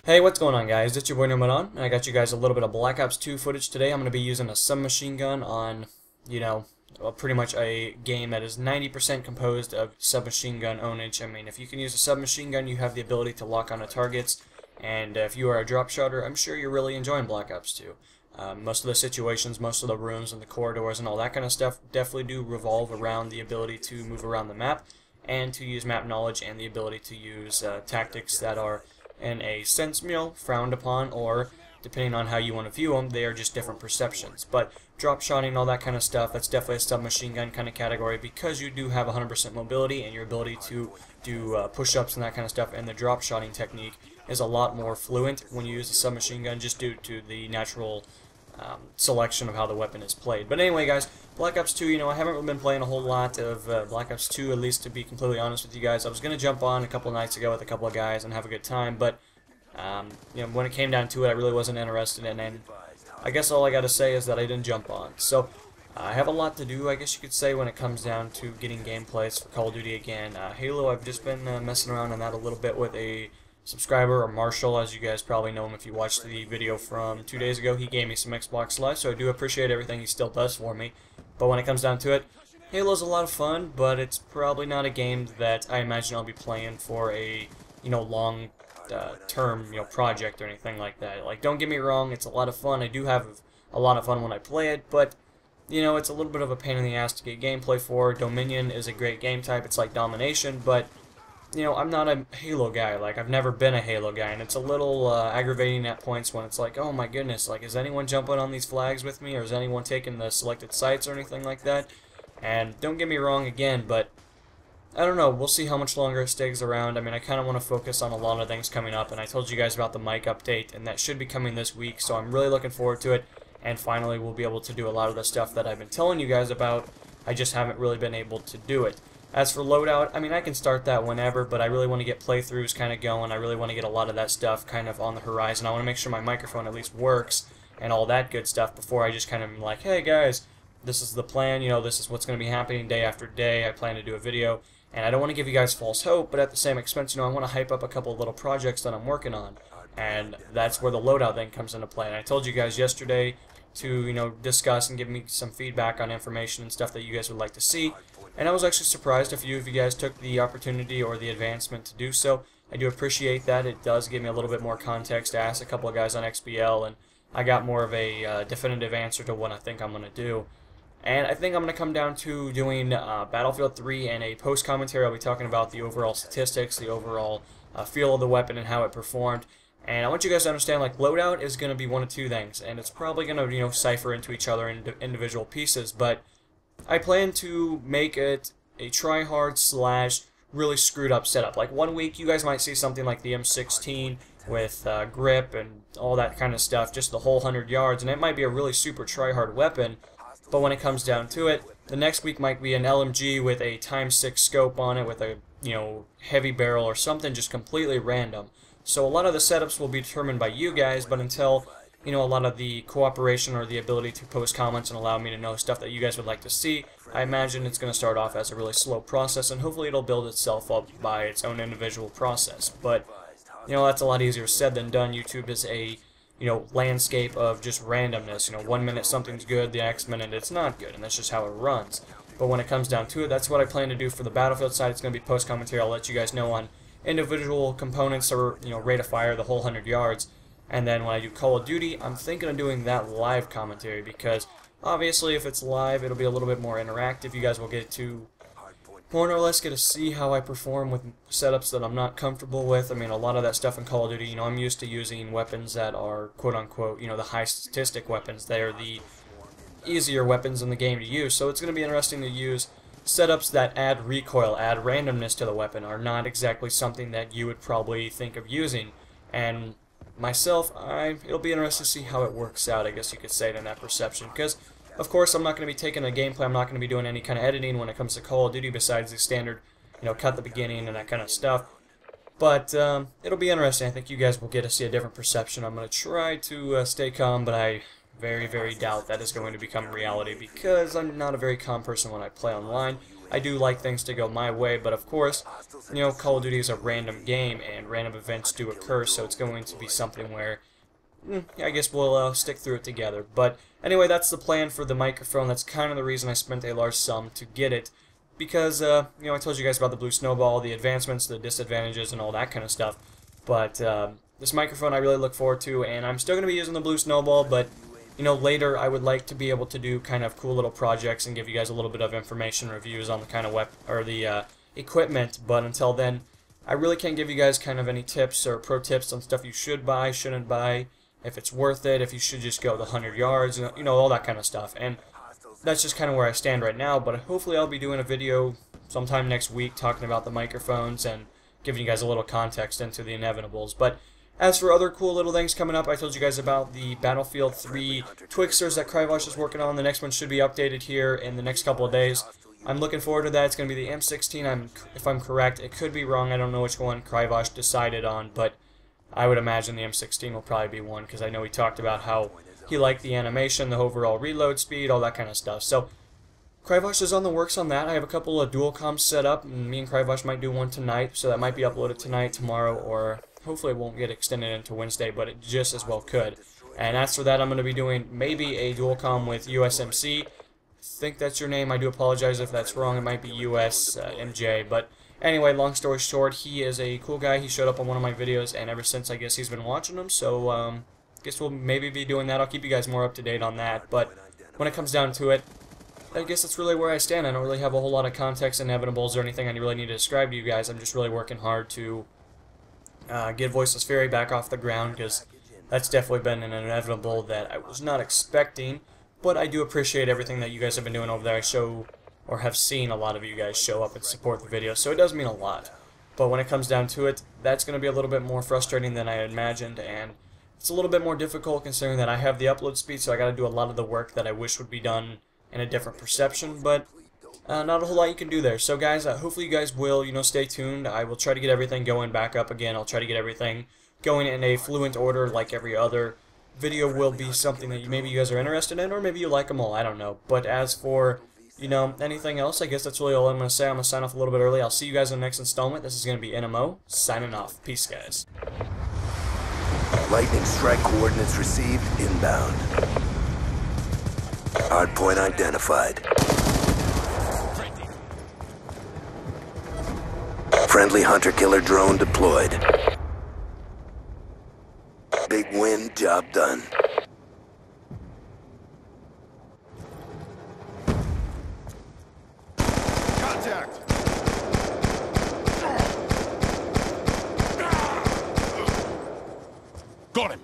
Hey, what's going on, guys? It's your boy Nomadon, and I got you guys a little bit of Black Ops 2 footage today. I'm going to be using a submachine gun on, pretty much a game that is 90% composed of submachine gun ownage. I mean, if you can use a submachine gun, you have the ability to lock onto targets, and if you are a drop shotter, I'm sure you're really enjoying Black Ops 2. Most of the situations, most of the rooms and the corridors and all that kind of stuff definitely do revolve around the ability to move around the map and to use map knowledge and the ability to use tactics that are in a sense, frowned upon, or depending on how you want to view them, they are just different perceptions. But drop shotting, all that kind of stuff, that's definitely a submachine gun kind of category because you do have 100% mobility and your ability to do push-ups and that kind of stuff, and the drop shotting technique is a lot more fluent when you use a submachine gun just due to the natural selection of how the weapon is played. But anyway, guys, Black Ops 2, I haven't really been playing a whole lot of Black Ops 2, at least to be completely honest with you guys. I was going to jump on a couple of nights ago with a couple of guys and have a good time, but when it came down to it, I really wasn't interested in it, and I guess all I got to say is that I didn't jump on. So I have a lot to do, I guess you could say, when it comes down to getting gameplays for Call of Duty again. Halo, I've just been messing around on that a little bit with a subscriber, or Marshall, as you guys probably know him if you watched the video from 2 days ago. He gave me some Xbox Live, so I do appreciate everything he still does for me. But when it comes down to it, Halo's a lot of fun, but it's probably not a game that I imagine I'll be playing for a long term project or anything like that. Like, don't get me wrong, it's a lot of fun. I do have a lot of fun when I play it, but it's a little bit of a pain in the ass to get gameplay for. Dominion is a great game type. It's like domination, but I'm not a Halo guy. Like, I've never been a Halo guy, and it's a little aggravating at points when it's like, oh my goodness, like, is anyone jumping on these flags with me, or is anyone taking the selected sites or anything like that? And don't get me wrong again, but I don't know, we'll see how much longer it stays around. I mean, I kind of want to focus on a lot of things coming up, and I told you guys about the mic update, and that should be coming this week, so I'm really looking forward to it, and finally we'll be able to do a lot of the stuff that I've been telling you guys about. I just haven't really been able to do it. As for loadout, I mean, I can start that whenever, but I really want to get playthroughs kind of going. I really want to get a lot of that stuff kind of on the horizon. I want to make sure my microphone at least works and all that good stuff before I just kind of am like, hey guys, this is the plan, this is what's going to be happening day after day. I plan to do a video, and I don't want to give you guys false hope, but at the same expense, I want to hype up a couple of little projects that I'm working on, and that's where the loadout thing comes into play. And I told you guys yesterday to, discuss and give me some feedback on information and stuff that you guys would like to see. And I was actually surprised a few of you guys took the opportunity or the advancement to do so. I do appreciate that. It does give me a little bit more context. I asked a couple of guys on XBL, and I got more of a definitive answer to what I think I'm going to do. And I think I'm going to come down to doing Battlefield 3 and a post-commentary. I'll be talking about the overall statistics, the overall feel of the weapon and how it performed. And I want you guys to understand, like, loadout is going to be one of two things, and it's probably going to, cipher into each other in individual pieces, but I plan to make it a try-hard / really screwed up setup. Like, one week you guys might see something like the M16 with grip and all that kind of stuff, just the whole 100 yards, and it might be a really super try-hard weapon, but when it comes down to it, the next week might be an LMG with a ×6 scope on it with a, heavy barrel or something just completely random. So a lot of the setups will be determined by you guys, but until a lot of the cooperation or the ability to post comments and allow me to know stuff that you guys would like to see, I imagine it's going to start off as a really slow process, and hopefully it'll build itself up by its own individual process. But, that's a lot easier said than done. YouTube is a, landscape of just randomness. 1 minute something's good, the next minute it's not good, and that's just how it runs. But when it comes down to it, that's what I plan to do for the Battlefield side. It's going to be post commentary. I'll let you guys know on individual components or, rate of fire, the whole 100 yards. And then when I do Call of Duty, I'm thinking of doing that live commentary, because obviously if it's live, it'll be a little bit more interactive. You guys will get to more or less get to see how I perform with setups that I'm not comfortable with. I mean, a lot of that stuff in Call of Duty, I'm used to using weapons that are quote-unquote, the high statistic weapons. They are the easier weapons in the game to use, so it's going to be interesting to use setups that add recoil, add randomness to the weapon, are not exactly something that you would probably think of using. And myself, it'll be interesting to see how it works out, I guess you could say, in that perception, because of course I'm not going to be taking a gameplay, I'm not going to be doing any kind of editing when it comes to Call of Duty besides the standard, cut the beginning and that kind of stuff. But it'll be interesting. I think you guys will get to see a different perception. I'm going to try to stay calm, but I very, very doubt that is going to become reality, because I'm not a very calm person when I play online. I do like things to go my way, but of course, you know, Call of Duty is a random game, and random events do occur, so it's going to be something where I guess we'll stick through it together. But anyway, that's the plan for the microphone. That's kind of the reason I spent a large sum to get it, because you know, I told you guys about the Blue Snowball, the advancements, the disadvantages, and all that kind of stuff. But this microphone I really look forward to, and I'm still going to be using the Blue Snowball, but you know, later I would like to be able to do kind of cool little projects and give you guys a little bit of information reviews on the kind of equipment. But until then, I really can't give you guys kind of any tips or pro tips on stuff you should buy, shouldn't buy, if it's worth it, if you should just go the 100 yards, you know, all that kind of stuff. And that's just kind of where I stand right now, but hopefully I'll be doing a video sometime next week talking about the microphones and giving you guys a little context into the inevitables. But as for other cool little things coming up, I told you guys about the Battlefield 3 Twixters that Kryvosh is working on. The next one should be updated here in the next couple of days. I'm looking forward to that. It's going to be the M16, if I'm correct. It could be wrong. I don't know which one Kryvosh decided on, but I would imagine the M16 will probably be one, because I know he talked about how he liked the animation, the overall reload speed, all that kind of stuff. So Kryvosh is on the works on that. I have a couple of dual comms set up, and me and Kryvosh might do one tonight, so that might be uploaded tonight, tomorrow, or hopefully it won't get extended into Wednesday, but it just as well could. And as for that, I'm going to be doing maybe a dual comm with USMC. I think that's your name. I do apologize if that's wrong. It might be USMJ, but anyway, long story short, he is a cool guy. He showed up on one of my videos, and ever since, I guess he's been watching them, so I guess we'll maybe be doing that. I'll keep you guys more up to date on that, but when it comes down to it, I guess that's really where I stand. I don't really have a whole lot of context, inevitables, or anything I really need to describe to you guys. I'm just really working hard to get Voiceless Fury back off the ground, because that's definitely been an inevitable that I was not expecting, but I do appreciate everything that you guys have been doing over there. I show, or have seen, a lot of you guys show up and support the video, so it does mean a lot. But when it comes down to it, that's going to be a little bit more frustrating than I had imagined, and it's a little bit more difficult considering that I have the upload speed, so I got to do a lot of the work that I wish would be done in a different perception, but not a whole lot you can do there. So guys, hopefully you guys will, you know, stay tuned. I will try to get everything going back up again. I'll try to get everything going in a fluent order like every other video will be something that maybe you guys are interested in, or maybe you like them all, I don't know. But as for, you know, anything else, I guess that's really all I'm going to say. I'm going to sign off a little bit early. I'll see you guys in the next installment. This is going to be NMO, signing off. Peace, guys. Lightning strike coordinates received, inbound. Hardpoint identified. Friendly hunter-killer drone deployed. Big win, job done. Contact! Got him!